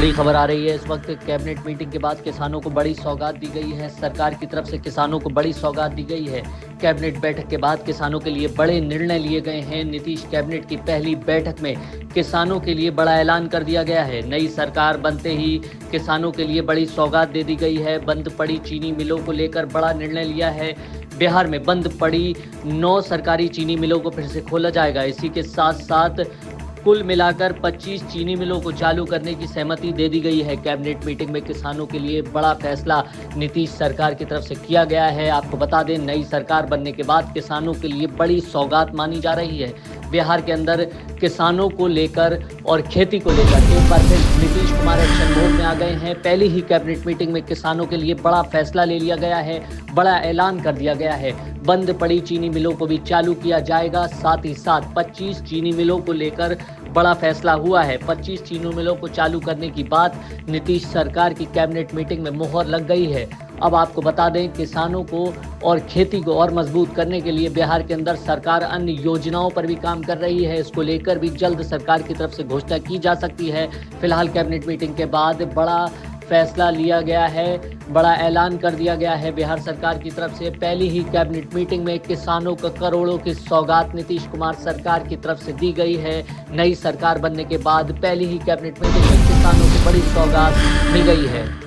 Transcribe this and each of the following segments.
बड़ी खबर आ रही है इस वक्त कैबिनेट मीटिंग के बाद किसानों को बड़ी सौगात दी गई है। सरकार की तरफ से किसानों को बड़ी सौगात दी गई है। कैबिनेट बैठक के बाद किसानों के लिए बड़े निर्णय लिए गए हैं। नीतीश कैबिनेट की पहली बैठक में किसानों के लिए बड़ा ऐलान कर दिया गया है। नई सरकार बनते ही किसानों के लिए बड़ी सौगात दे दी गई है। बंद पड़ी चीनी मिलों को लेकर बड़ा निर्णय लिया है। बिहार में बंद पड़ी 9 सरकारी चीनी मिलों को फिर से खोला जाएगा। इसी के साथ साथ कुल मिलाकर 25 चीनी मिलों को चालू करने की सहमति दे दी गई है। कैबिनेट मीटिंग में किसानों के लिए बड़ा फैसला नीतीश सरकार की तरफ से किया गया है। आपको बता दें, नई सरकार बनने के बाद किसानों के लिए बड़ी सौगात मानी जा रही है। बिहार के अंदर किसानों को लेकर और खेती को लेकर एक बार फिर नीतीश कुमार एक्शन मोड में आ गए हैं। पहली ही कैबिनेट मीटिंग में किसानों के लिए बड़ा फैसला ले लिया गया है, बड़ा ऐलान कर दिया गया है। बंद पड़ी चीनी मिलों को भी चालू किया जाएगा। साथ ही साथ 25 चीनी मिलों को लेकर बड़ा फैसला हुआ है। 25 चीनी मिलों को चालू करने की बात नीतीश सरकार की कैबिनेट मीटिंग में मुहर लग गई है। अब आपको बता दें, किसानों को और खेती को और मजबूत करने के लिए बिहार के अंदर सरकार अन्य योजनाओं पर भी काम कर रही है। इसको लेकर भी जल्द सरकार की तरफ से घोषणा की जा सकती है। फिलहाल कैबिनेट मीटिंग के बाद बड़ा फैसला लिया गया है, बड़ा ऐलान कर दिया गया है बिहार सरकार की तरफ से। पहली ही कैबिनेट मीटिंग में किसानों को करोड़ों की सौगात नीतीश कुमार सरकार की तरफ से दी गई है। नई सरकार बनने के बाद पहली ही कैबिनेट मीटिंग में किसानों को बड़ी सौगात मिल गई है।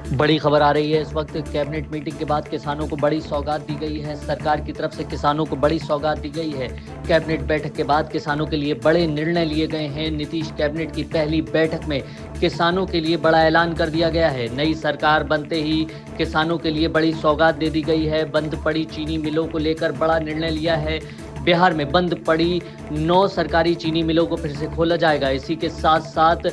बड़ी खबर आ रही है इस वक्त कैबिनेट मीटिंग के बाद किसानों को बड़ी सौगात दी गई है। सरकार की तरफ से किसानों को बड़ी सौगात दी गई है। कैबिनेट बैठक के बाद किसानों के लिए बड़े निर्णय लिए गए हैं। नीतीश कैबिनेट की पहली बैठक में किसानों के लिए बड़ा ऐलान कर दिया गया है। नई सरकार बनते ही किसानों के लिए बड़ी सौगात दे दी गई है। बंद पड़ी चीनी मिलों को लेकर बड़ा निर्णय लिया है। बिहार में बंद पड़ी 9 सरकारी चीनी मिलों को फिर से खोला जाएगा। इसी के साथ साथ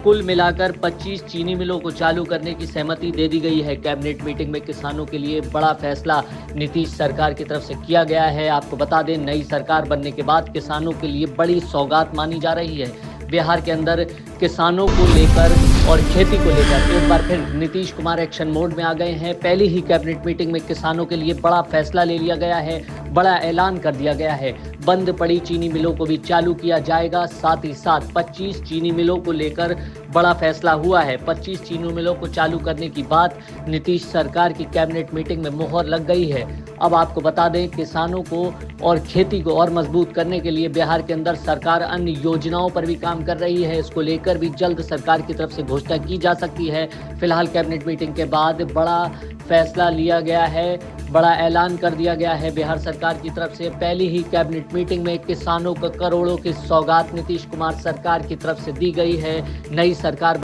कुल मिलाकर 25 चीनी मिलों को चालू करने की सहमति दे दी गई है। कैबिनेट मीटिंग में किसानों के लिए बड़ा फैसला नीतीश सरकार की तरफ से किया गया है। आपको बता दें, नई सरकार बनने के बाद किसानों के लिए बड़ी सौगात मानी जा रही है। बिहार के अंदर किसानों को लेकर और खेती को लेकर एक बार फिर नीतीश कुमार एक्शन मोड में आ गए हैं। पहली ही कैबिनेट मीटिंग में किसानों के लिए बड़ा फैसला ले लिया गया है, बड़ा ऐलान कर दिया गया है। बंद पड़ी चीनी मिलों को भी चालू किया जाएगा। साथ ही साथ 25 चीनी मिलों को लेकर बड़ा फैसला हुआ है। 25 चीनी मिलों को चालू करने की बात नीतीश सरकार की कैबिनेट मीटिंग में मुहर लग गई है। अब आपको बता दें, किसानों को और खेती को और मजबूत करने के लिए बिहार के अंदर सरकार अन्य योजनाओं पर भी काम कर रही है। इसको लेकर भी जल्द सरकार की तरफ से घोषणा की जा सकती है। फिलहाल कैबिनेट मीटिंग के बाद बड़ा फैसला लिया गया है, बड़ा ऐलान कर दिया गया है बिहार सरकार की तरफ से। पहली ही कैबिनेट मीटिंग में किसानों को करोड़ों की सौगात नीतीश कुमार सरकार की तरफ से दी गई है। नई सरकार